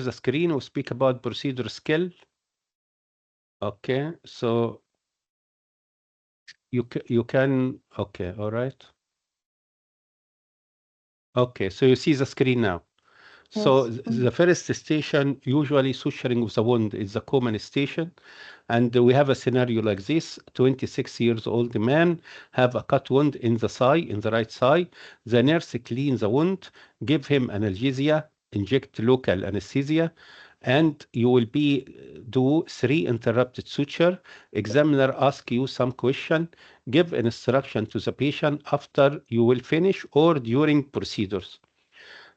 the screen. We speak about procedure skill. Okay, so you can, okay, all right. Okay, so you see the screen now. So Yes. the first station, usually suturing of the wound, is the common station. And we have a scenario like this. 26 years old man have a cut wound in the thigh, in the right thigh. The nurse cleans the wound, give him analgesia, inject local anesthesia, and you will do 3 interrupted suture. Examiner ask you some question, give instruction to the patient after you will finish or during procedures.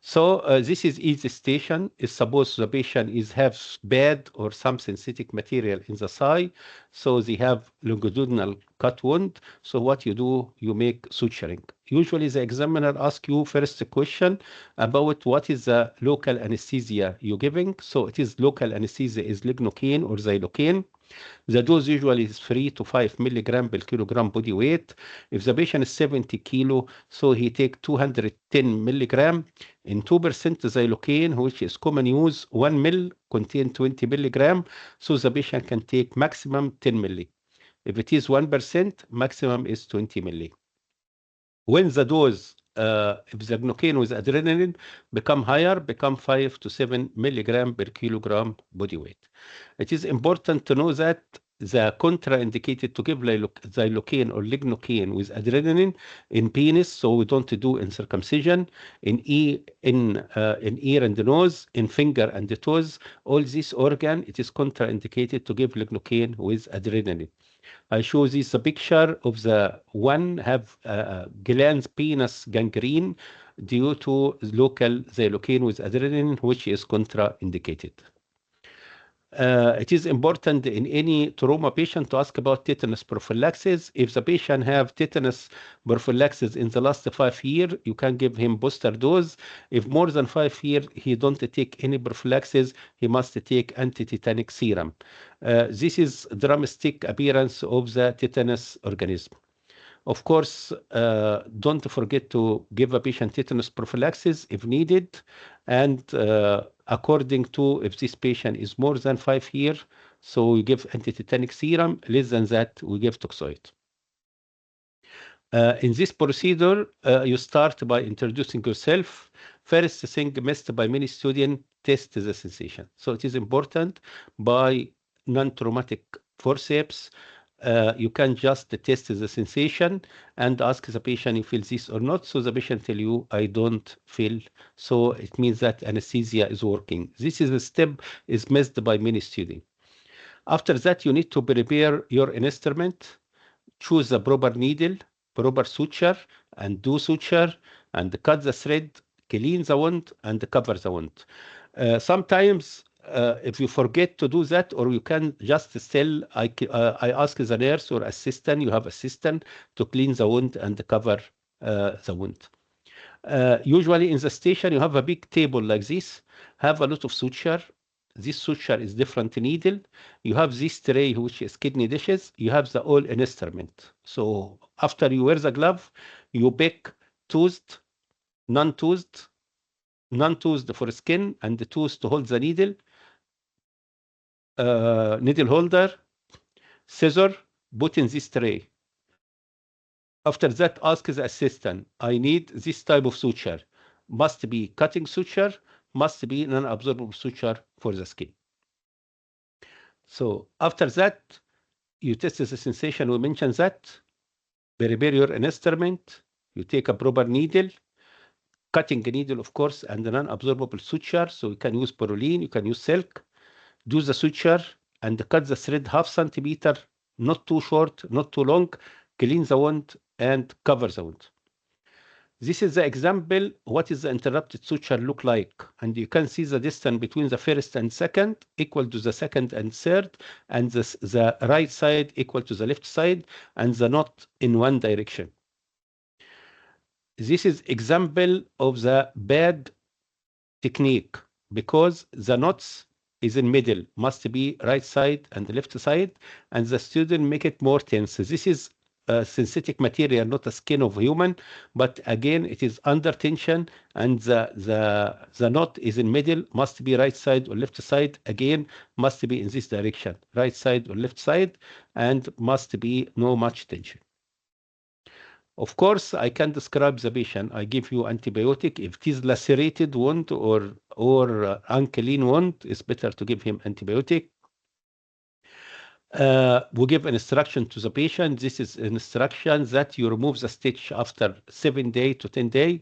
So this is easy station. Is suppose the patient have bad or some synthetic material in the thigh, so they have longitudinal cut wound. So what you do, you make suturing. Usually the examiner ask you first a question about what is the local anesthesia you're giving. So it is local anesthesia is lignocaine or xylocaine. The dose usually is 3 to 5 milligram per kilogram body weight. If the patient is 70 kilo, so he take 210 milligram in 2% xylocaine, which is common use. 1 ml contain 20 milligram, so the patient can take maximum 10 milli. If it is 1%, maximum is 20 milli. When the dose, if the gnocaine with adrenaline become higher, become 5 to 7 milligram per kilogram body weight. It is important to know that the contraindicated to give xylocaine or lignocaine with adrenaline in penis, so we don't do in circumcision, in ear and the nose, in finger and the toes, all these organ, it is contraindicated to give lignocaine with adrenaline. I show this a picture of the one have glands penis gangrene due to local xylocaine with adrenaline, which is contraindicated. It is important in any trauma patient to ask about tetanus prophylaxis. If the patient have tetanus prophylaxis in the last 5 years, you can give him booster dose. If more than 5 years, he don't take any prophylaxis, he must take anti-tetanic serum. This is dramatic appearance of the tetanus organism. Of course, don't forget to give a patient tetanus prophylaxis if needed, and according to if this patient is more than 5 years, so we give anti-tetanic serum. Less than that, we give toxoid. In this procedure, you start by introducing yourself. First thing missed by many students, test the sensation. So it is important by non-traumatic forceps. You can just test the sensation and ask the patient, you feel this or not? So the patient tell you, I don't feel. So it means that anesthesia is working. This is a step is missed by many students. After that, you need to prepare your instrument, choose the proper needle, proper suture, and do suture, and cut the thread, clean the wound, and cover the wound. Sometimes if you forget to do that, or you can just still, I ask the nurse or assistant, you have assistant to clean the wound and cover the wound. Usually in the station, you have a big table like this, have a lot of suture. This suture is different needle. You have this tray, which is kidney dishes. You have the all instrument. So after you wear the glove, you pick toothed, non-toothed, non-toothed for skin, and the toothed to hold the needle, needle holder, scissor, put in this tray. After that, ask the assistant, I need this type of suture. Must be cutting suture, must be non-absorbable suture for the skin. So after that, you test the sensation. We mentioned that. Prepare your instrument. You take a proper needle, cutting needle, of course, and a non-absorbable suture. So you can use Purolene, you can use silk. Do the suture and cut the thread 0.5 centimeter, not too short, not too long. Clean the wound and cover the wound. This is the example, what is the interrupted suture look like. And you can see the distance between the first and second equal to the second and third, and the right side equal to the left side, and the knot in one direction. This is example of the bad technique, because the knots is in middle, must be right side and left side, and the student make it more tense. This is synthetic material, not a skin of human, but again, it is under tension, and the knot is in middle, must be right side or left side. Again, must be in this direction, right side or left side, and must be no much tension. Of course, I can describe the patient. I give you antibiotic. If it is lacerated wound or unclean wound, it's better to give him antibiotic. We give an instruction to the patient. This is an instruction that you remove the stitch after 7 days to 10 days.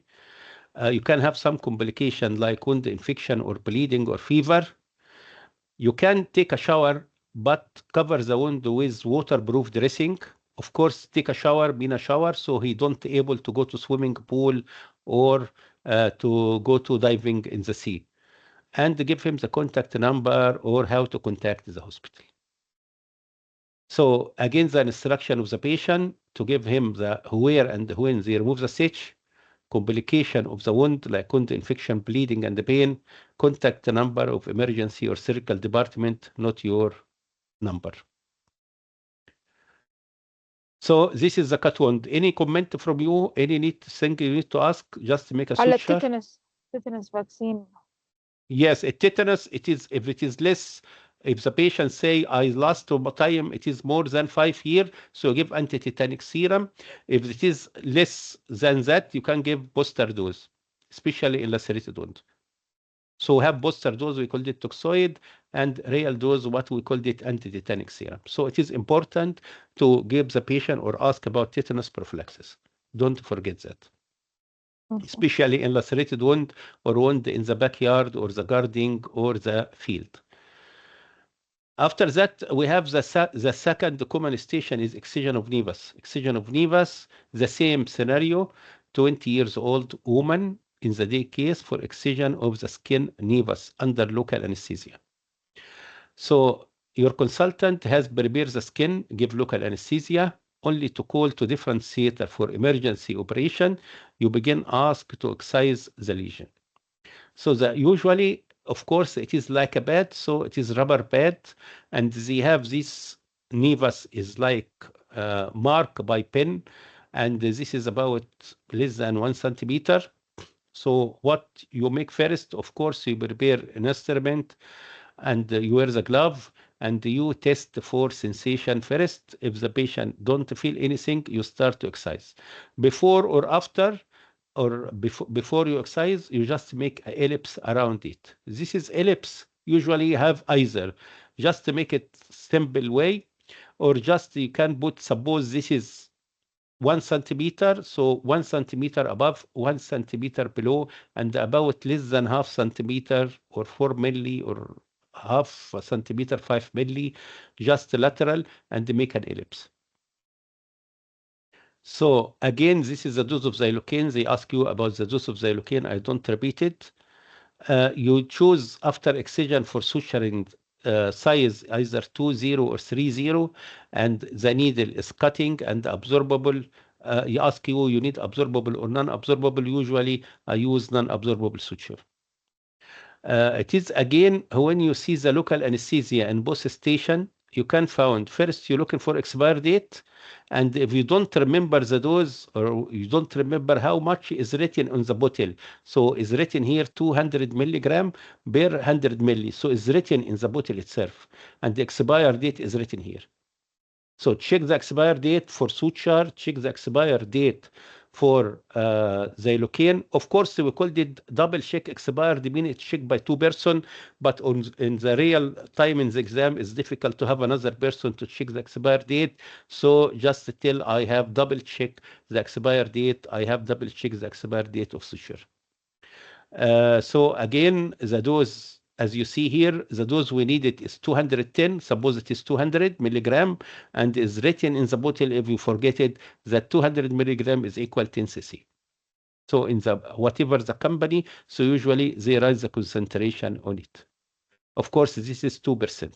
You can have some complication like wound infection or bleeding or fever. You can take a shower, but cover the wound with waterproof dressing. Of course, take a shower, be in a shower, so he don't able to go to swimming pool or to go to diving in the sea. And give him the contact number or how to contact the hospital. So again, the instruction of the patient to give him the where and when they remove the stitch, complication of the wound like wound infection, bleeding, and the pain, contact the number of emergency or surgical department, not your number. So this is the cut wound. Any comment from you? Any thing you need to ask? Just make a على suture. tetanus vaccine. Yes, a tetanus, it is, if it is less, if the patient say, I last time, it is more than 5 years, so give anti-tetanic serum. If it is less than that, you can give booster dose, especially in lacerated wound. So we have booster dose, we called it toxoid, and real dose, what we called it anti-tetanic serum. So it is important to give the patient or ask about tetanus prophylaxis. Don't forget that. Okay. Especially in lacerated wound or wound in the backyard or the garden or the field. After that, we have the second common station is excision of nevus. Excision of nevus, the same scenario, 20 years old woman in the day case for excision of the skin nevus under local anesthesia. So your consultant has prepared the skin, give local anesthesia, only to call to different theater for emergency operation. You begin ask to excise the lesion. So usually, of course, it is like a pad, so it is rubber pad, and they have this nevus is like mark by pen, and this is about less than 1 centimeter. So what you make first, of course, you prepare an instrument, and you wear the glove, and you test for sensation first. If the patient don't feel anything, you start to excise. Before or after, or before you excise, you just make an ellipse around it. This is ellipse usually have either just to make it simple way, or just you can put, suppose this is 1 centimeter, so 1 centimeter above, 1 centimeter below, and about less than half centimeter or 4 milli or half a centimeter, 5 milli, just lateral, and make an ellipse. So again, this is the dose of xylocaine. They ask you about the dose of xylocaine. I don't repeat it. You choose after excision for suturing size either 2-0 or 3-0, and the needle is cutting and absorbable. You ask you need absorbable or non-absorbable. Usually, I use non-absorbable suture. It is again when you see the local anesthesia in both station, you can find first you're looking for expiry date, and if you don't remember the dose or you don't remember how much is written on the bottle, so is written here 200 milligram per 100 milli, so it's written in the bottle itself, and the expiry date is written here. So check the expiry date for suture, check the expiry date for xylocaine. Of course, we called it double check expired, meaning it's checked by 2 persons, but in the real time in the exam, it's difficult to have another person to check the expiry date. So just tell I have double check the expiry date, I have double check the expiry date of suture. So again, the dose, as you see here, the dose we needed is 210. Suppose it is 200 milligram, and is written in the bottle, if you forget it, that 200 milligram is equal 10 cc. So in the whatever the company, so usually they write the concentration on it. Of course, this is 2%.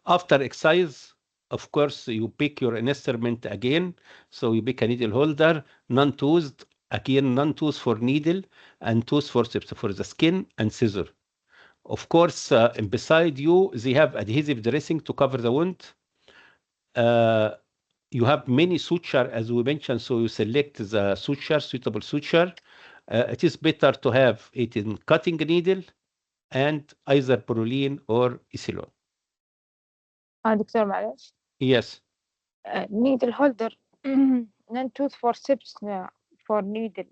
After excise, of course, you pick your instrument again. So you pick a needle holder, non-toothed, again, non-tooth for needle, and tooth forceps for the skin, and scissor. Of course, beside you, they have adhesive dressing to cover the wound. you have many suture, as we mentioned, so you select the suture, suitable suture. It is better to have it in cutting needle and either Prolene or Isilon. دكتور معلش. Yes. Needle holder. Non-tooth forceps for needle.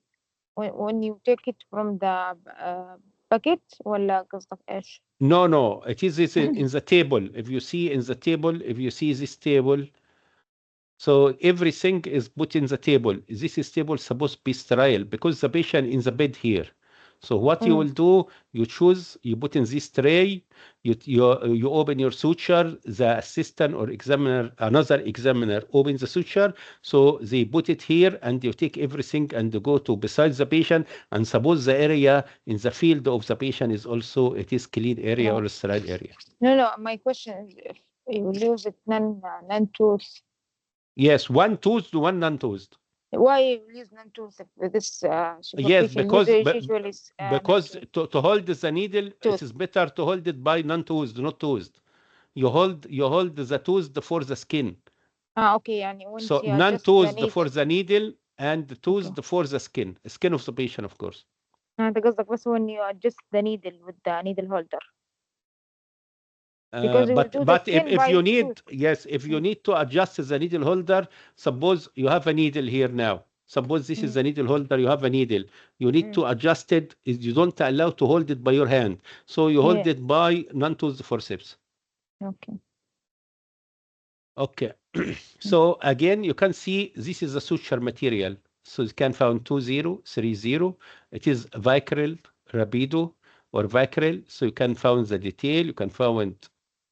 When you take it from the bucket ولا قصدك إيش؟ No, it is in the table. If you see in the table, if you see this table, so everything is put in the table. This is table supposed to be sterile because the patient in the bed here. So what you will do, you choose, you put in this tray, you open your suture, the assistant or examiner, another examiner opens the suture. So they put it here and you take everything and go to beside the patient, and suppose the area in the field of the patient is also, it is clean area or sterile area. No, my question is if you use it non-tooth. Yes, one toothed, one non-toothed. Why you use non-tooth with this Yes, superficial because usage usually because non-tooth. to hold the needle, it Tooth. is better to hold it by non-toothed, not toothed. You hold the toothed for the skin. Okay, يعني once So you adjust the non-toothed for needle. the needle and toothed for the skin of the patient, of course. أنت قصدك بس when you adjust the needle with the needle holder. Because you will do the But skin if by you need, tooth. yes, if you need to adjust the needle holder, suppose you have a needle here now. Suppose this is the needle holder, you have a needle. You need to adjust it. You don't allow to hold it by your hand. So you hold it by non-toothed forceps. Okay. Okay. So again, you can see this is a suture material. So you can found 2030. It is Vicryl, Rapido, or Vicryl. So you can found the detail. You can found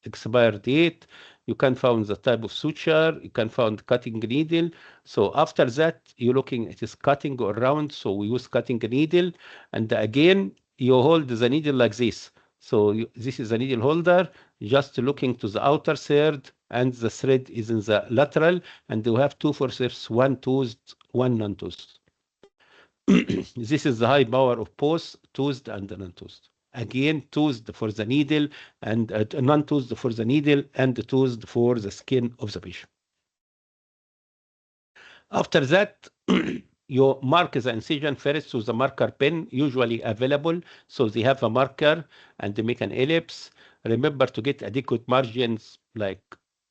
expire date. You can found the type of suture. You can found cutting needle. So after that, you're looking, it is cutting or round. So we use cutting needle. And again, you hold the needle like this. So this is a needle holder, just looking to the outer third, and the thread is in the lateral, and you have two forceps, one toothed, one non-toothed. This is the high power of both toothed and non-toothed. Again, toothed for the needle and non-toothed for the needle and toothed for the skin of the patient. After that, you mark the incision first with the marker pen, usually available. So they have a marker and they make an ellipse. Remember to get adequate margins, like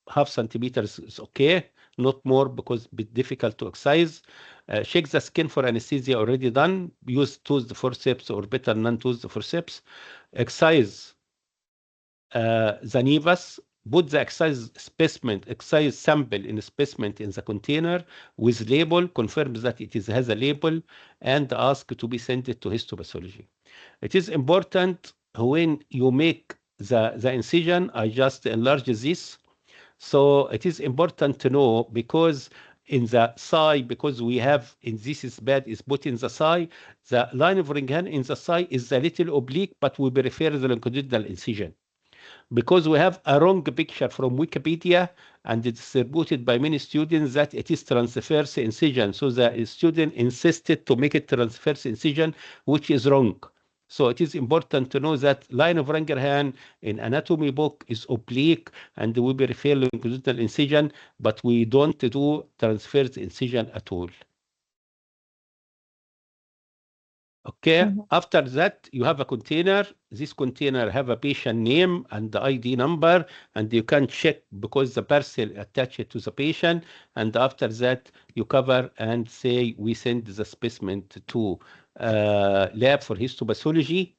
half centimeters is okay, not more because it's difficult to excise. Check the skin for anesthesia already done. Use toothed forceps or better non-toothed forceps. Excise the nevus. Put the exercise sample in a specimen in the container with label, confirm that it has a label, and ask to be sent to histopathology. It is important when you make the incision, I just enlarge this. So it is important to know because in the thigh, because we have, in this is bad, is put in the thigh, the line of Ringhan in the thigh is a little oblique, but we prefer the longitudinal incision because we have a wrong picture from Wikipedia and it's distributed by many students that it is transverse incision. So the student insisted to make it transverse incision, which is wrong. So it is important to know that line of Langerhans in anatomy book is oblique and we prefer longitudinal incision, but we don't do transverse incision at all. Okay, after that, you have a container. This container have a patient name and the ID number, and you can check because the parcel attached to the patient. And after that, you cover and say, we send the specimen to lab for histopathology.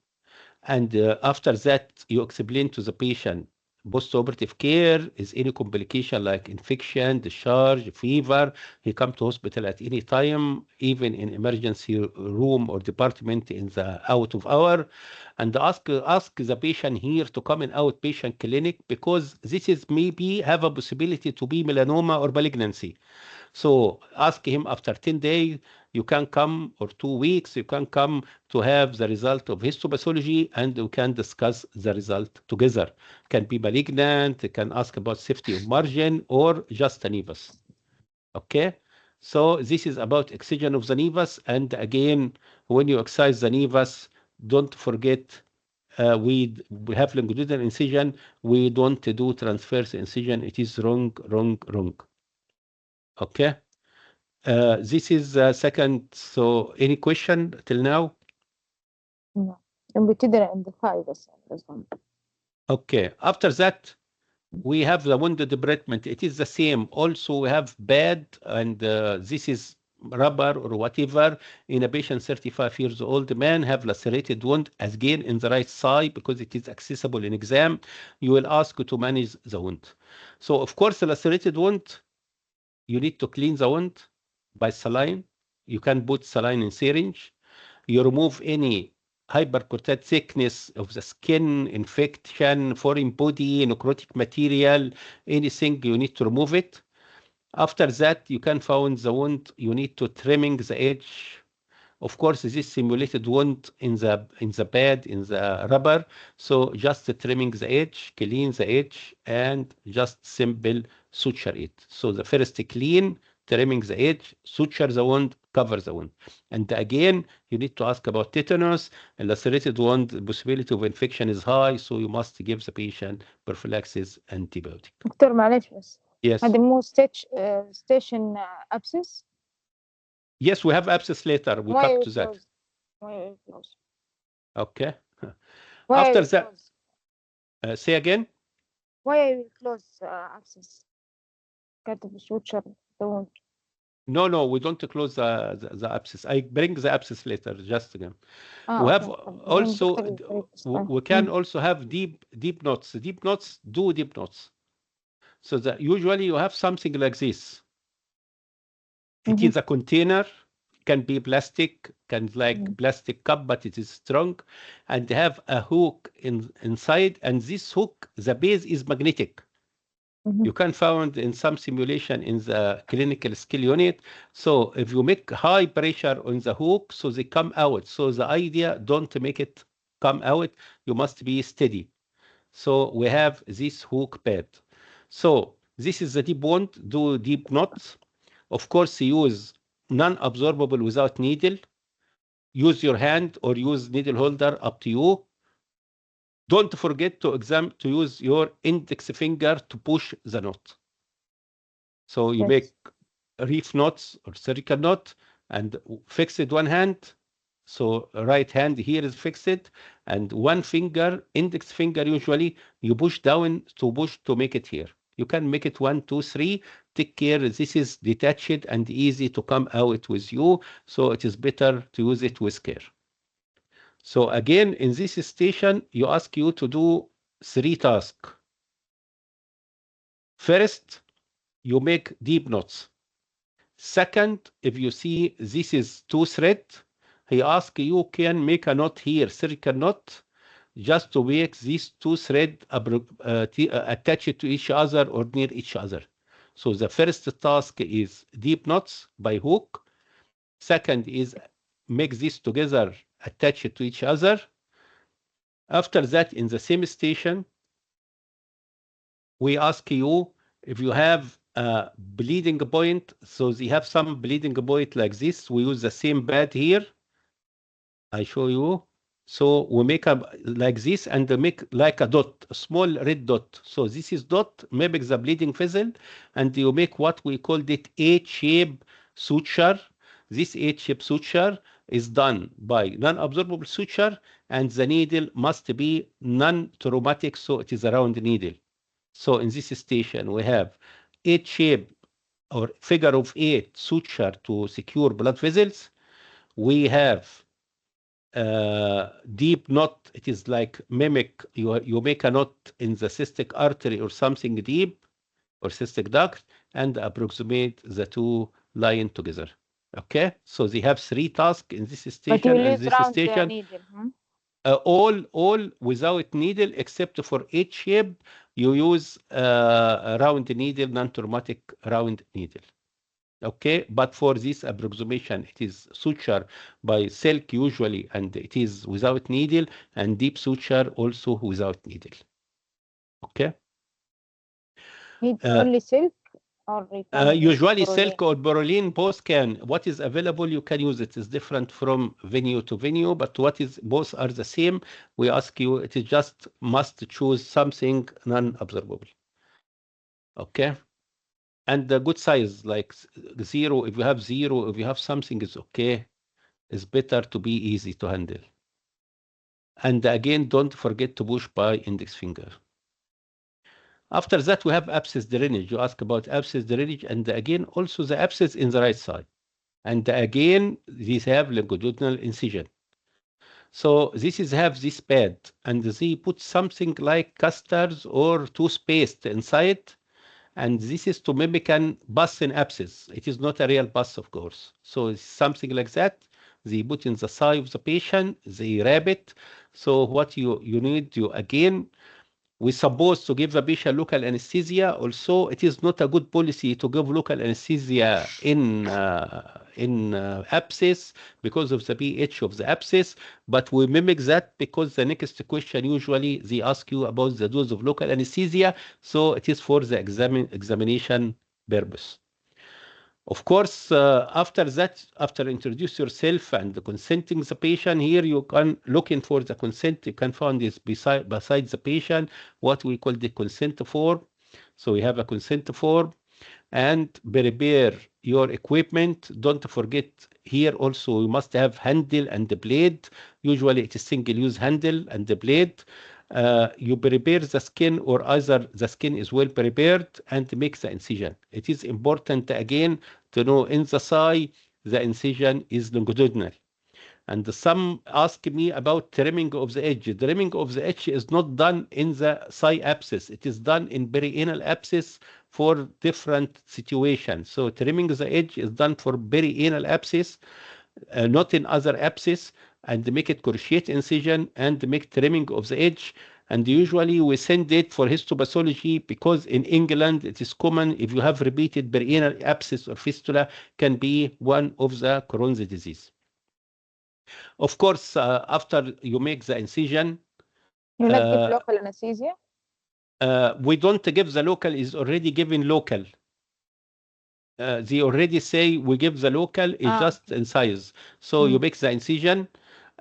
And after that, you explain to the patient post-operative care is any complication like infection, discharge, fever. He come to hospital at any time, even in emergency room or department in the out of hour, and ask the patient here to come in outpatient clinic because this is maybe have a possibility to be melanoma or malignancy. So ask him after 10 days, you can come, or 2 weeks, you can come to have the result of histopathology and we can discuss the result together. Can be malignant, can ask about safety of margin or just a nevus. Okay? So this is about excision of the nevus. And again, when you excise the nevus, don't forget we have longitudinal incision. We don't do transverse incision. It is wrong, wrong, wrong. Okay. This is second. So any question till now? No. بتدرى عند الفاي بس أظن. Okay. After that, we have the wound debridement. It is the same. Also, we have bad, and this is rubber or whatever. In a patient 35 years old man have lacerated wound, again in the right side, because it is accessible in exam. You will ask to manage the wound. So, of course, the lacerated wound, you need to clean the wound by saline. You can put saline in syringe. You remove any hypercortical thickness of the skin, infection, foreign body, necrotic material, anything, you need to remove it. After that, you can find the wound. You need to trimming the edge. Of course, this simulated wound in the bed, in the rubber. So just trimming the edge, clean the edge, and just simple suture it. So the first clean, trimming the edge, suture the wound, cover the wound. And again, you need to ask about tetanus. A lacerated wound, the possibility of infection is high, so you must give the patient prophylaxis antibiotic. دكتور معلش بس Yes. هذا مو station abscess. Yes, we have abscess later. We Why come you to that. close? Why you close? Okay. Why After you that, close? say again. Why you close abscess? كاتب suture the wound. No, we don't close the abscess. I bring the abscess later, just again. We have also, we can also have deep knots. Deep knots, do deep knots. So that usually you have something like this. It is a container, can be plastic, can like plastic cup, but it is strong, and have a hook inside, and this hook, the base is magnetic. You can find in some simulation in the clinical skill unit. So if you make high pressure on the hook, so they come out. So the idea, don't make it come out. You must be steady. So we have this hook pad. So this is the deep wound. Do deep knots. Of course, use non-absorbable without needle. Use your hand or use needle holder, up to you. Don't forget to use your index finger to push the knot. So you make reef knots or circle knot and fix it one hand. So right hand here is fixed, and one finger, index finger, usually you push down to make it here. You can make it 1, 2, 3. Take care. This is detached and easy to come out with you. So it is better to use it with care. So again, in this station, you ask you to do 3 tasks. First, you make deep knots. Second, if you see this is 2 thread, he asks you can make a knot here, circle knot, just to make these 2 thread attached to each other or near each other. So the first task is deep knots by hook. Second is make these together attached to each other. After that, in the same station, we ask you if you have a bleeding point. So they have some bleeding point like this. We use the same pad here. I show you. So we make a like this and make like a dot, a small red dot. So this is dot, maybe the bleeding vessel, and you make what we called it H-shape suture. This H-shape suture is done by non-absorbable suture, and the needle must be non-traumatic, so it is a round needle. So in this station, we have H-shape or figure of 8 suture to secure blood vessels. We have deep knot. It is like mimic. You make a knot in the cystic artery or something deep, or cystic duct, and approximate the 2 line together. Okay, so they have 3 tasks in this station. But you and use this round station. needle. All without needle, except for H-shape, you use a round needle, non-traumatic round needle. Okay, but for this approximation, it is suture by silk usually, and it is without needle, and deep suture also without needle. Okay. Need only silk. or you can use Usually Proline? silk or borolene both can. What is available, you can use it. It's different from venue to venue, but what is both are the same. We ask you, it is just must choose something non-absorbable. Okay. And the good size, like zero, if you have zero, if you have something, is okay. It's better to be easy to handle. And again, don't forget to push by index finger. After that, we have abscess drainage. You ask about abscess drainage, and again, also the abscess in the right side. And again, these have longitudinal incision. So this is have this pad, and they put something like casters or toothpaste inside, and this is to mimic an bus in abscess. It is not a real bus, of course. So it's something like that. They put in the side of the patient, they wrap it. So what you need, you again, we supposed to give the patient local anesthesia. Also, it is not a good policy to give local anesthesia in abscess because of the pH of the abscess. But we mimic that because the next question usually they ask you about the dose of local anesthesia. So it is for the examination purpose. Of course, after that, after introduce yourself and consenting the patient, here you can looking for the consent. You can find this beside the patient, what we call the consent form. So we have a consent form and prepare your equipment. Don't forget here also you must have handle and the blade. Usually it is single-use handle and the blade. You prepare the skin or either the skin is well prepared and make the incision. It is important again to know in the thigh the incision is longitudinal. And some ask me about trimming of the edge. Trimming of the edge is not done in the thigh abscess. It is done in perianal abscess for different situations. So trimming the edge is done for perianal abscess, not in other abscess, and make it cruciate incision and make trimming of the edge. And usually we send it for histopathology because in England it is common if you have repeated perianal abscess or fistula can be one of the Crohn's disease. Of course, after you make the incision, You not give uh, local anesthesia? we don't give the local, is already given local. They already say we give the local is just in size. So you make the incision.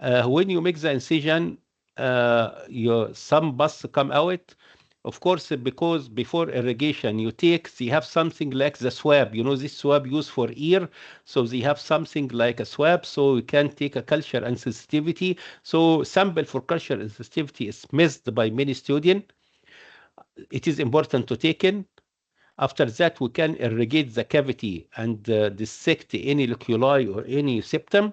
When you make the incision, some pus come out. Of course, because before irrigation you take, they have something like the swab. You know, this swab used for ear. So they have something like a swab. So you can take a culture and sensitivity. So sample for culture and sensitivity is missed by many students. It is important to take in. After that, we can irrigate the cavity and dissect any loculi or any septum.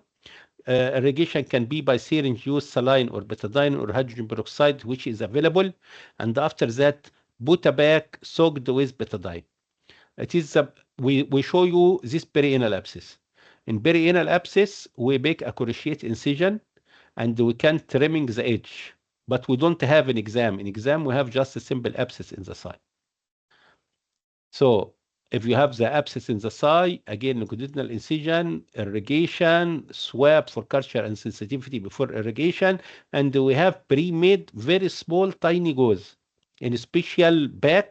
Irrigation can be by syringe use saline or betadine or hydrogen peroxide, which is available. And after that, put a bag soaked with betadine. It is we show you this perianal abscess. In perianal abscess, we make a cruciate incision and we can trimming the edge. But we don't have an exam. In exam, we have just a simple abscess in the side. So if you have the abscess in the thigh, again, longitudinal incision, irrigation, swab for culture and sensitivity before irrigation, and we have pre-made very small, tiny gauze in a special bag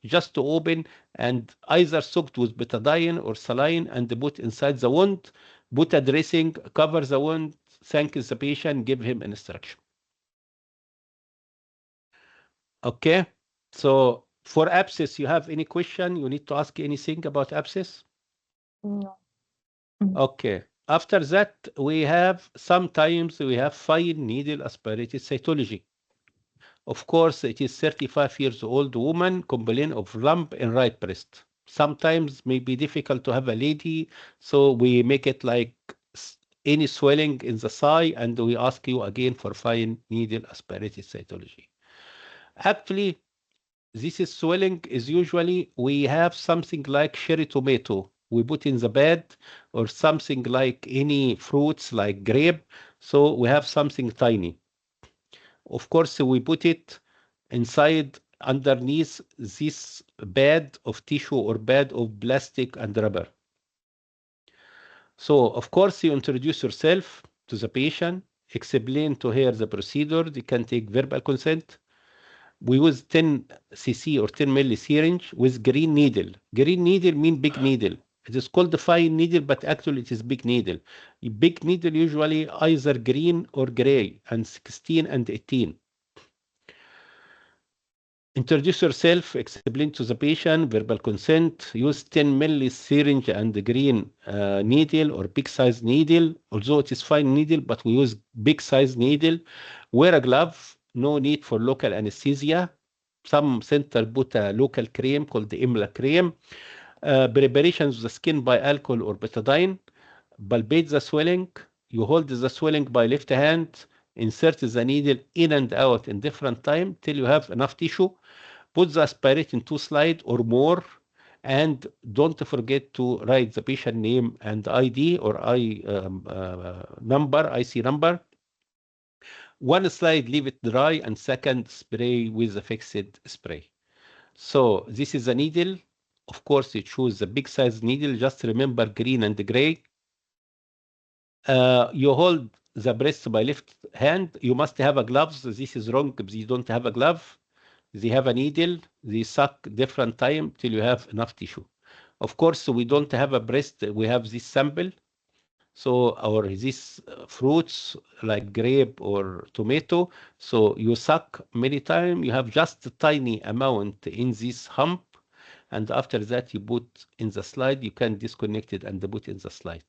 just to open and either soaked with betadine or saline and put inside the wound, put a dressing, cover the wound, thank the patient, give him instruction. Okay, so for abscess, you have any question? You need to ask anything about abscess? No. Okay. After that, we have sometimes we have fine needle aspirated cytology. Of course, it is 35 years old woman complain of lump in right breast. Sometimes may be difficult to have a lady, so we make it like any swelling in the thigh, and we ask you again for fine needle aspirated cytology. Actually, this is swelling is usually we have something like cherry tomato. We put in the bed or something like any fruits like grape. So we have something tiny. Of course, we put it inside underneath this bed of tissue or bed of plastic and rubber. So, of course, you introduce yourself to the patient, explain to her the procedure. They can take verbal consent. We use 10 cc or 10 milli syringe with green needle. Green needle mean big needle. It is called the fine needle, but actually it is big needle. Big needle usually either green or gray, and 16 and 18. Introduce yourself, explain to the patient, verbal consent, use 10 milli syringe and the green needle or big size needle. Although it is fine needle, but we use big size needle. Wear a glove, no need for local anesthesia. Some center put a local cream called the IMLA cream. Preparations of the skin by alcohol or betadine. Palpate the swelling. You hold the swelling by left hand. Insert the needle in and out in different time till you have enough tissue. Put the aspirate in 2 slides or more. And don't forget to write the patient name and ID or IC number. 1 slide, leave it dry, and second, spray with a fixed spray. So this is a needle. Of course, you choose the big size needle. Just remember green and gray. You hold the breast by left hand. You must have a gloves. This is wrong if you don't have a glove. They have a needle. They suck different time till you have enough tissue. Of course, we don't have a breast. We have this sample. So, or these fruits like grape or tomato. So you suck many times. You have just a tiny amount in this hump. And after that, you put in the slide. You can disconnect it and put in the slide.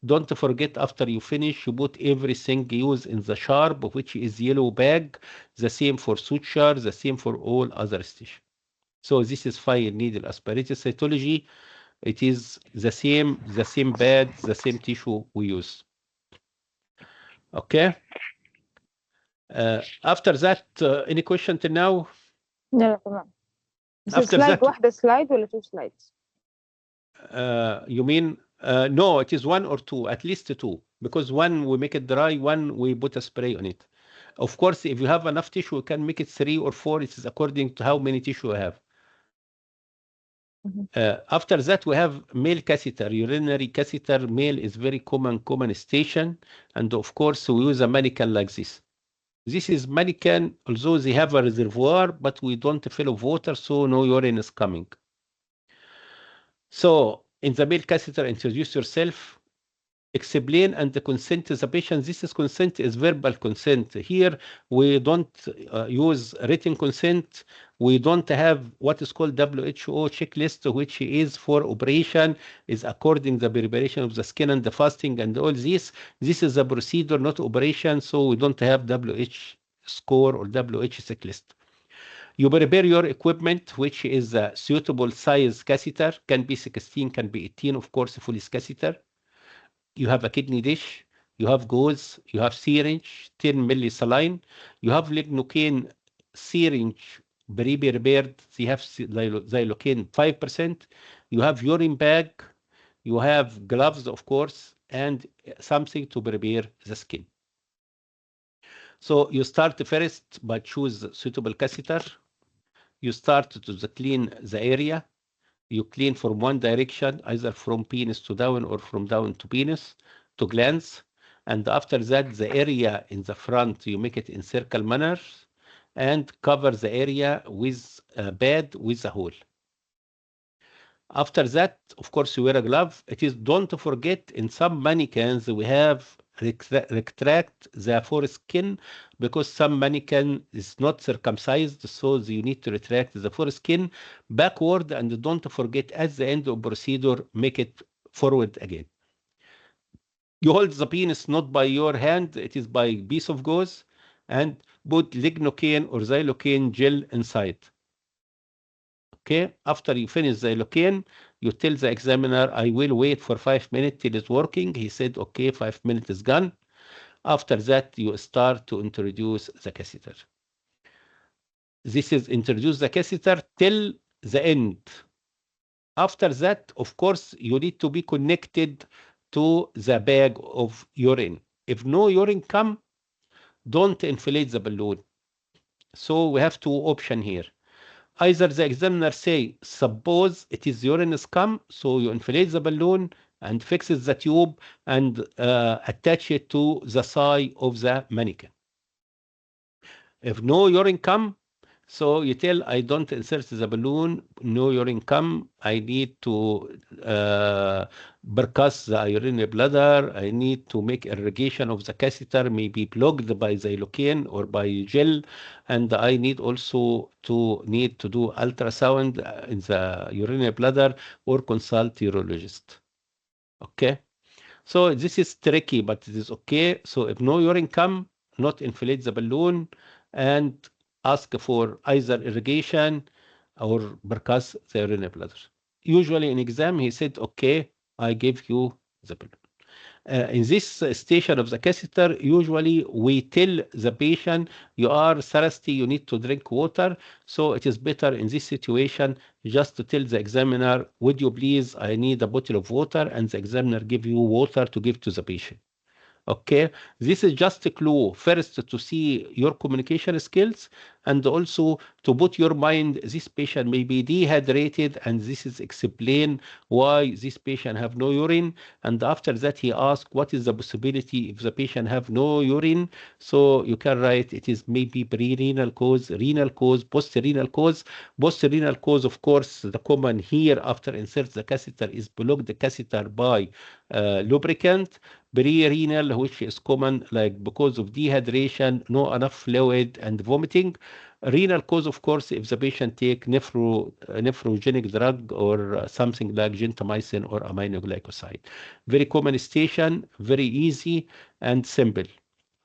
Don't forget, after you finish, you put everything used in the sharp, which is yellow bag. The same for suture, the same for all other stitch. So this is fine needle aspirated cytology. It is the same bed, the same tissue we use. Okay. After that, any question till now? لا لا تمام. بس After سلايد that, واحدة سلايد ولا 2 slides؟ you mean no, it is 1 or 2, at least 2, because 1 we make it dry, 1 we put a spray on it. Of course, if you have enough tissue, you can make it 3 or 4. It is according to how many tissue you have. After that, we have male catheter, urinary catheter. Male is very common station. And of course, we use a mannequin like this. This is mannequin, although they have a reservoir, but we don't fill of water, so no urine is coming. So in the male catheter, introduce yourself, explain and consent to the patient. This is consent is verbal consent. Here we don't use written consent. We don't have what is called WHO checklist, which is for operation, is according the preparation of the skin and the fasting and all this. This is a procedure, not operation, so we don't have WHO score or WHO checklist. You prepare your equipment, which is a suitable size catheter, can be 16, can be 18, of course, full catheter. You have a kidney dish, you have gauze, you have syringe, 10 milli saline, you have lignocaine syringe pre-prepared, they have xylocaine 5%, you have urine bag, you have gloves, of course, and something to prepare the skin. So you start first by choose suitable catheter. You start to clean the area. You clean from one direction, either from penis to down or from down to penis to glands. And after that, the area in the front, you make it in circle manner and cover the area with a pad with a hole. After that, of course, you wear a glove. It is, don't forget, in some mannequins, we have retract the foreskin because some mannequin is not circumcised, so you need to retract the foreskin backward, and don't forget at the end of procedure, make it forward again. You hold the penis not by your hand, it is by piece of gauze, and put lignocaine or xylocaine gel inside. Okay, after you finish the xylocaine, you tell the examiner, I will wait for 5 minutes till it's working. He said, okay, 5 minutes is gone. After that, you start to introduce the catheter. This is introduce the catheter till the end. After that, of course, you need to be connected to the bag of urine. If no urine come, don't inflate the balloon. So we have two options here. Either the examiner say, suppose it is urine scum, so you inflate the balloon and fixes the tube and attach it to the side of the mannequin. If no urine come, So you tell, I don't insert the balloon, no urine come. I need to percuss the urinary bladder. I need to make irrigation of the catheter, maybe blocked by xylocaine or by gel. And I need also to do ultrasound in the urinary bladder or consult urologist. Okay. So this is tricky, but it is okay. So if no urine come, not inflate the balloon and ask for either irrigation or percuss the urinary bladder. Usually in exam, he said, okay, I give you the balloon. In this station of the catheter, usually we tell the patient, you are thirsty, you need to drink water. So it is better in this situation just to tell the examiner, would you please, I need a bottle of water, and the examiner give you water to give to the patient. Okay, this is just a clue. First, to see your communication skills, and also to put your mind, this patient may be dehydrated, and this is explain why this patient have no urine. And after that, he asked, what is the possibility if the patient have no urine? So you can write, it is maybe pre-renal cause, renal cause, post-renal cause. Post-renal cause, of course, the common here after insert the catheter is block the catheter by lubricant. Pre-renal, which is common like because of dehydration, no enough fluid, and vomiting. Renal cause, of course, if the patient take nephrogenic drug or something like gentamicin or aminoglycoside. Very common station, very easy and simple.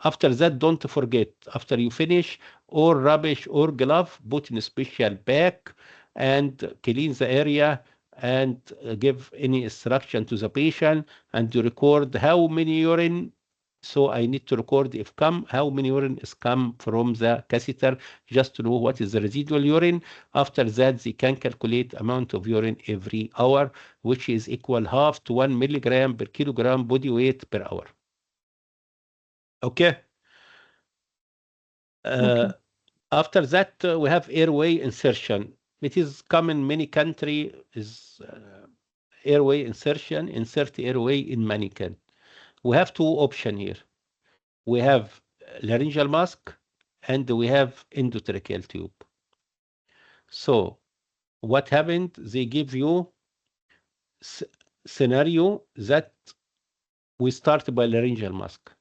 After that, don't forget, after you finish, or rubbish or glove, put in a special bag and clean the area and give any instruction to the patient and to record how many urine. So I need to record if come, how many urine is come from the catheter, just to know what is the residual urine. After that, they can calculate amount of urine every hour, which is equal half to 1 milligram per kilogram body weight per hour. Okay. Okay. After that, we have airway insertion. It is common in many country is airway insertion, insert airway in mannequin. We have two options here. We have laryngeal mask and we have endotracheal tube. So what happened? They give you scenario that we start by laryngeal mask.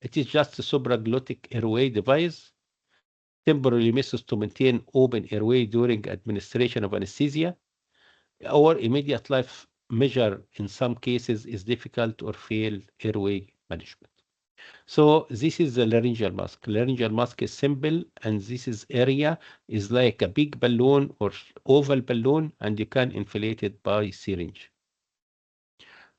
It is just a supraglottic airway device, temporarily misses to maintain open airway during administration of anesthesia. Our immediate life measure in some cases is difficult or fail airway management. So this is the laryngeal mask. Laryngeal mask is simple, and this is area is like a big balloon or oval balloon, and you can inflate it by syringe.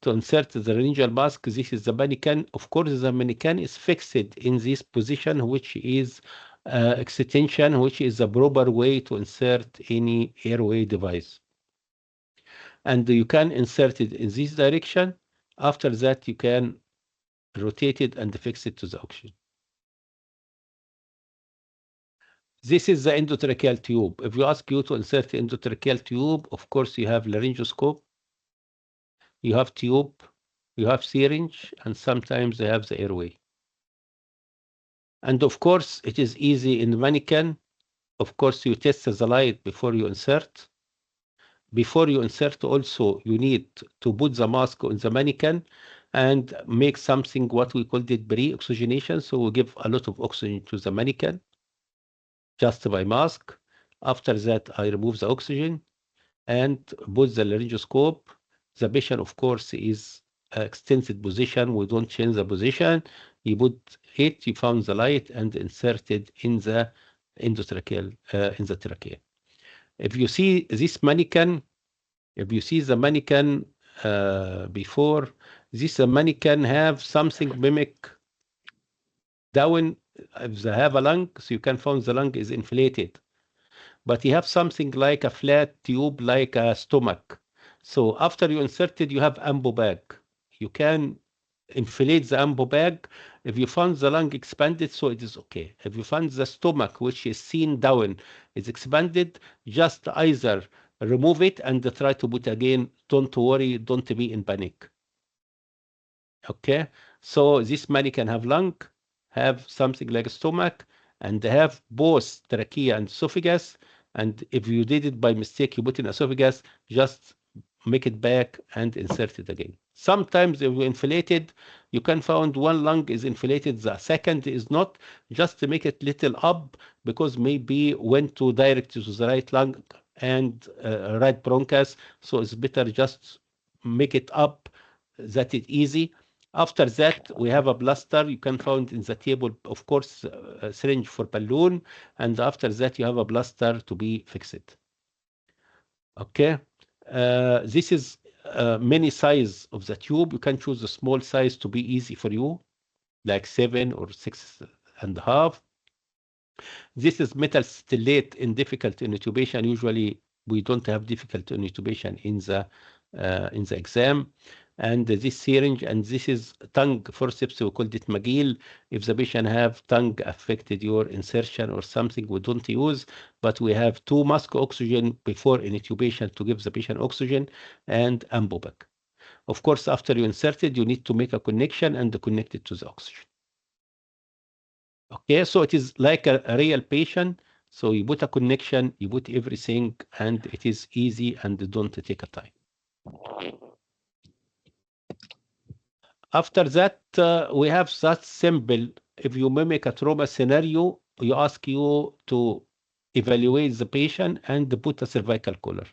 To insert the laryngeal mask, this is the mannequin. Of course, the mannequin is fixed in this position, which is extension, which is the proper way to insert any airway device. And you can insert it in this direction. After that, you can rotate it and fix it to the oxygen. This is the endotracheal tube. If you ask you to insert the endotracheal tube, of course, you have laryngoscope, you have tube, you have syringe, and sometimes they have the airway. And of course, it is easy in the mannequin. Of course, you test the light before you insert. Before you insert also, you need to put the mask on the mannequin and make something what we called it pre-oxygenation. So we give a lot of oxygen to the mannequin just by mask. After that, I remove the oxygen and put the laryngoscope. The patient, of course, is extended position. We don't change the position. You put it, you found the light and inserted in the endotracheal, in the trachea. If you see this mannequin, if you see the mannequin before, this mannequin have something mimic down. If they have a lung, so you can find the lung is inflated. But you have something like a flat tube, like a stomach. So after you inserted, you have ambo bag. You can inflate the ambo bag. If you find the lung expanded, so it is okay. If you find the stomach, which is seen down, is expanded, just either remove it and try to put again. Don't worry, don't be in panic. Okay, so this man can have lung, have something like a stomach, and have both trachea and esophagus. And if you did it by mistake, you put in esophagus, just make it back and insert it again. Sometimes if you inflate it, you can find one lung is inflated, the second is not, just to make it little up, because maybe went to direct to the right lung and right bronchus, so it's better just make it up, that it easy. After that, we have a blaster. You can find in the table, of course, a syringe for balloon, and after that, you have a blaster to be fixed. Okay, this is many size of the tube. You can choose a small size to be easy for you, like 7 or 6.5. This is metal stellate in difficult intubation. Usually, we don't have difficult intubation in the exam. And this syringe, and this is tongue forceps. We called it McGill. If the patient have tongue affected your insertion or something, we don't use, but we have 2 mask oxygen before intubation to give the patient oxygen, and ambubac. Of course, after you insert it, you need to make a connection and connect it to the oxygen. Okay, so it is like a real patient. So you put a connection, you put everything, and it is easy and don't take a time. After that, we have that simple. If you mimic a trauma scenario, you ask you to evaluate the patient and put a cervical collar.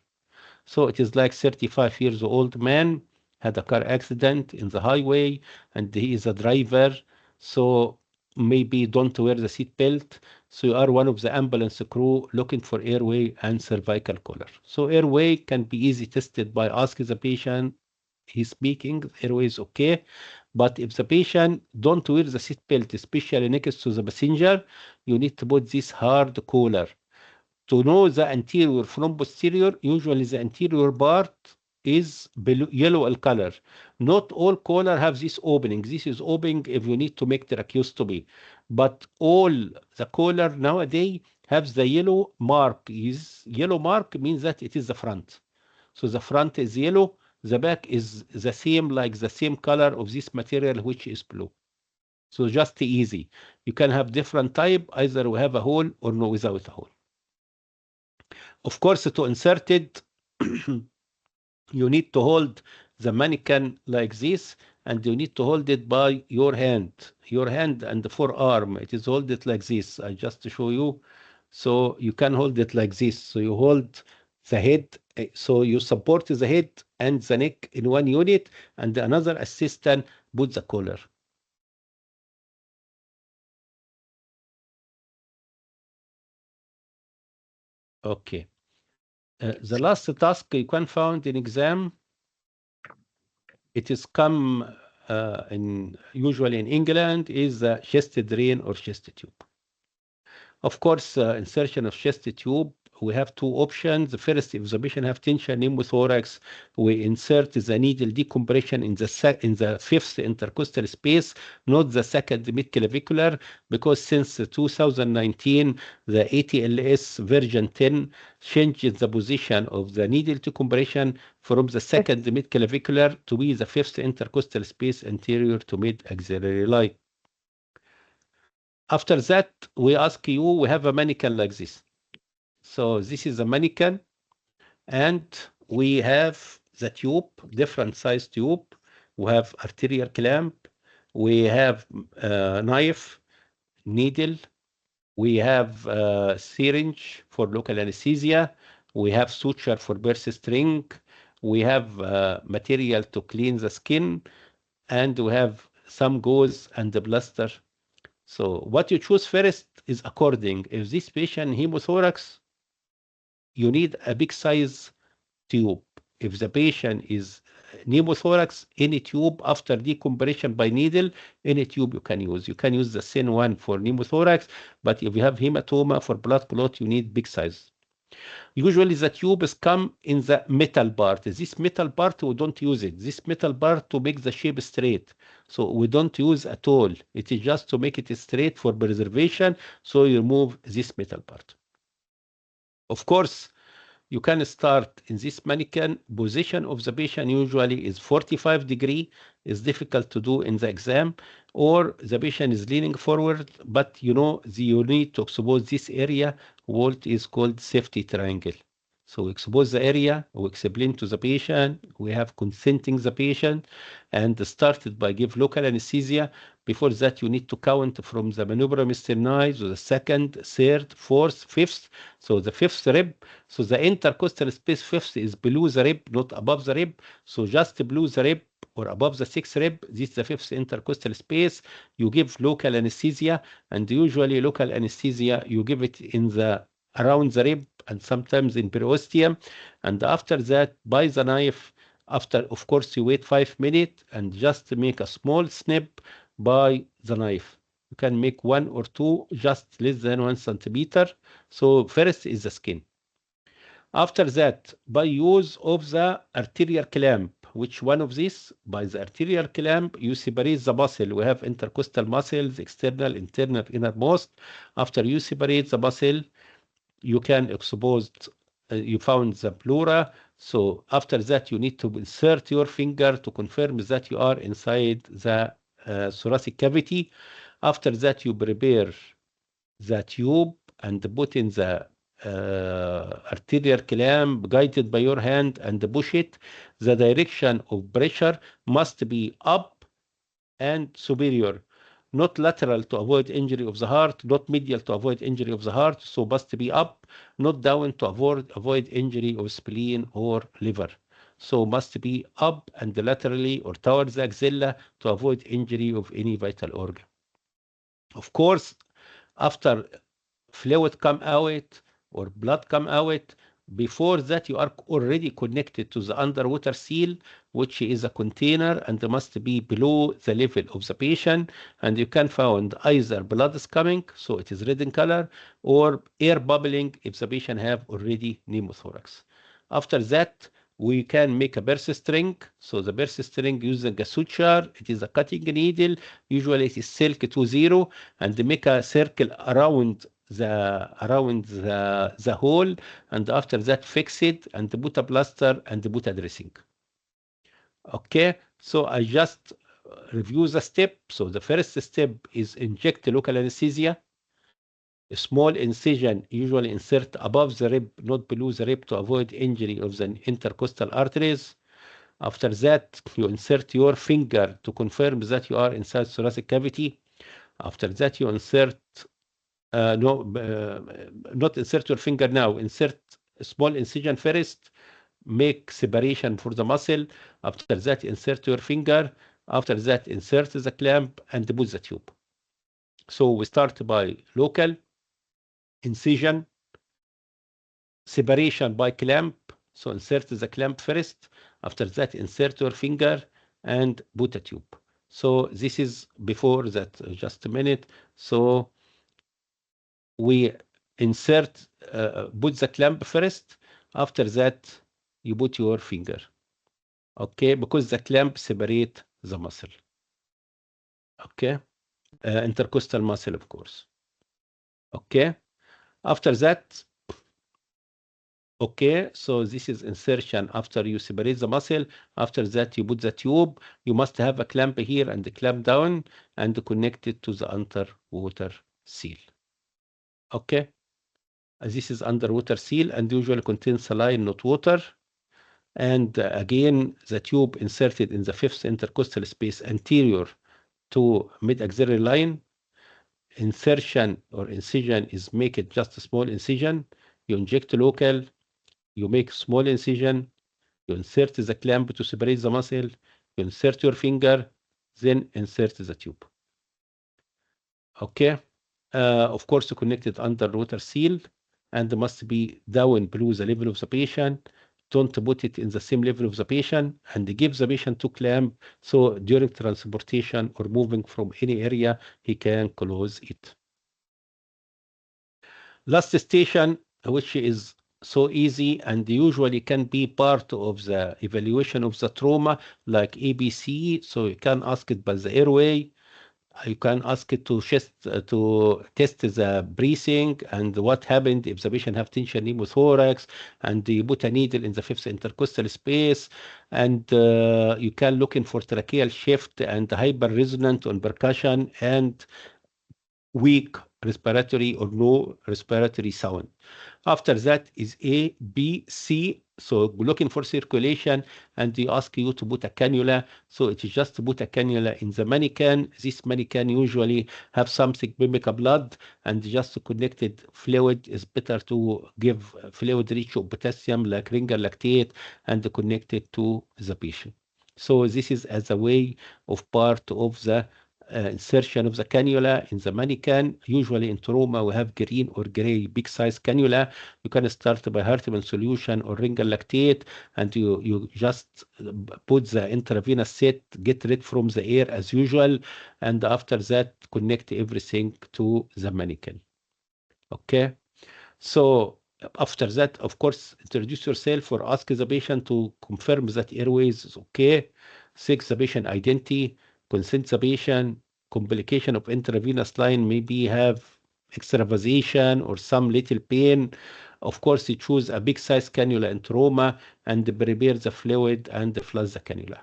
So it is like 35 years old man had a car accident in the highway, and he is a driver. So maybe don't wear the seat belt. So you are one of the ambulance crew looking for airway and cervical collar. So airway can be easy tested by asking the patient, he's speaking, airway is okay. But if the patient don't wear the seat belt, especially next to the passenger, you need to put this hard collar. To know the anterior from posterior, usually the anterior part is yellow in color. Not all collar have this opening. This is opening if you need to make tracheostomy. But all the collar nowadays have the yellow mark. Yellow mark means that it is the front. So the front is yellow. The back is the same, like the same color of this material, which is blue. So just easy. You can have different type, either we have a hole or no without a hole. Of course, to insert it, you need to hold the mannequin like this, and you need to hold it by your hand and the forearm. It is hold it like this. I just show you. So you can hold it like this. So you hold the head. So you support the head and the neck in one unit, and another assistant put the collar. Okay. The last task you can find in exam, it is come usually in England, is the chest drain or chest tube. Of course, insertion of chest tube, we have 2 options. The first, if the patient have tension pneumothorax, we insert the needle decompression in the 5th intercostal space, not the 2nd midclavicular, because since 2019, the ATLS version 10 changes the position of the needle decompression from the 2nd midclavicular to be the 5th intercostal space anterior to mid-axillary line. After that, we ask you, we have a mannequin like this. So this is a mannequin, and we have the tube, different size tube. We have arterial clamp. We have knife, needle. We have syringe for local anesthesia. We have suture for burst string. We have material to clean the skin, and we have some gauze and the plaster. So what you choose first is according. If this patient hemothorax, you need a big size tube. If the patient is pneumothorax, any tube after decompression by needle, any tube you can use. You can use the thin one for pneumothorax, but if you have hematoma for blood clot, you need big size. Usually the tubes come in the metal part. This metal part, we don't use it. This metal part to make the shape straight. So we don't use at all. It is just to make it straight for preservation. So you remove this metal part. Of course, you can start in this mannequin. Position of the patient usually is 45 degree. Is difficult to do in the exam, or the patient is leaning forward, but you need to expose this area, what is called safety triangle. So we expose the area, we explain to the patient, we have consenting the patient, and started by give local anesthesia. Before that, you need to count from the manubrium sterni to the second, third, fourth, fifth. So the fifth rib, so the intercostal space fifth is below the rib, not above the rib. So just below the rib or above the sixth rib, this is the fifth intercostal space. You give local anesthesia, and usually local anesthesia, you give it in the around the rib and sometimes in periosteum. And after that, by the knife, after, of course, you wait 5 minutes and just make a small snip by the knife. You can make 1 or 2, just less than 1 centimeter. So first is the skin. After that, by use of the arterial clamp, which one of these? By the arterial clamp, you separate the muscle. We have intercostal muscles, external, internal, innermost. After you separate the muscle, you can expose, you found the pleura. So after that, you need to insert your finger to confirm that you are inside the thoracic cavity. After that, you prepare the tube and put in the arterial clamp guided by your hand and push it. The direction of pressure must be up and superior, not lateral to avoid injury of the heart, not medial to avoid injury of the heart. So must be up, not down to avoid injury of spleen or liver. So must be up and laterally or towards the axilla to avoid injury of any vital organ. Of course, after fluid come out or blood come out, before that you are already connected to the underwater seal, which is a container and must be below the level of the patient. And you can find either blood is coming, so it is red in color, or air bubbling if the patient have already pneumothorax. After that, we can make a burst string. So the burst string using a suture, it is a cutting needle, usually it is silk 20, and make a circle around the hole, and after that fix it and put a plaster and put a dressing. Okay, so I just review the step. So the first step is inject local anesthesia. A small incision, usually insert above the rib, not below the rib, to avoid injury of the intercostal arteries. After that, you insert your finger to confirm that you are inside thoracic cavity. After that, you insert not insert your finger now. Insert a small incision first. Make separation for the muscle. After that, insert your finger. After that, insert the clamp and put the tube. So we start by local incision, separation by clamp. So insert the clamp first. After that, insert your finger and put a tube. So this is before that, just a minute. So we insert, put the clamp first. After that, you put your finger. Okay, because the clamp separate the muscle. Okay, intercostal muscle, of course. Okay, after that, okay, so this is insertion after you separate the muscle. After that, you put the tube. You must have a clamp here and the clamp down and connect it to the underwater seal. Okay, this is underwater seal and usually contains saline, not water. And again, the tube inserted in the fifth intercostal space anterior to mid-axillary line. Insertion or incision is make it just a small incision. You inject local, you make small incision, you insert the clamp to separate the muscle, you insert your finger, then insert the tube. Okay, of course, connected underwater seal and must be down below the level of the patient. Don't put it in the same level of the patient, and give the patient to clamp so during transportation or moving from any area, he can close it. Last station, which is so easy and usually can be part of the evaluation of the trauma, like ABC. So you can ask it by the airway. You can ask it to test the breathing and what happened if the patient have tension pneumothorax, and you put a needle in the fifth intercostal space, and you can looking for tracheal shift and hyper resonant on percussion and weak respiratory or no respiratory sound. After that is A, B, C. So looking for circulation, and they ask you to put a cannula. So it is just to put a cannula in the mannequin. This mannequin usually have something mimic blood, and just to connected fluid is better to give fluid rich of potassium like ringer lactate and connect it to the patient. So this is as a way of part of the insertion of the cannula in the mannequin. Usually in trauma, we have green or gray big size cannula. You can start by Hartmann solution or ringer lactate, and you just put the intravenous set, get rid from the air as usual, and after that, connect everything to the mannequin. Okay. So after that, of course, introduce yourself or ask the patient to confirm that airways is okay. Seek the patient identity, consent the patient, complication of intravenous line, maybe have extravasation or some little pain. Of course, you choose a big size cannula in trauma and prepare the fluid and flush the cannula.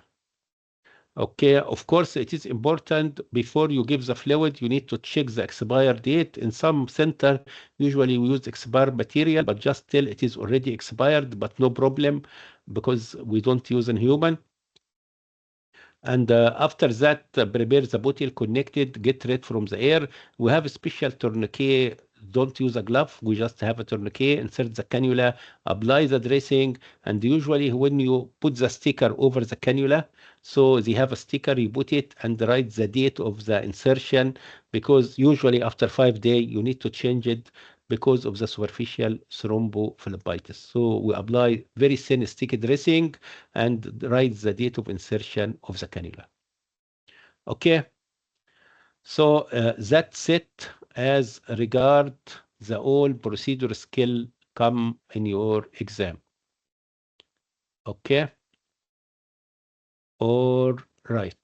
Okay, of course, it is important before you give the fluid, you need to check the expire date. In some center, usually we use expired material, but just tell it is already expired, but no problem because we don't use in human. And after that, prepare the bottle connected, get rid from the air. We have a special tourniquet. Don't use a glove. We just have a tourniquet, insert the cannula, apply the dressing. And usually when you put the sticker over the cannula, so they have a sticker, you put it and write the date of the insertion, because usually after 5 days, you need to change it because of the superficial thrombophlebitis. So we apply very thin sticky dressing and write the date of insertion of the cannula. Okay, so that's it as regard the all procedure skill come in your exam. Okay, all right.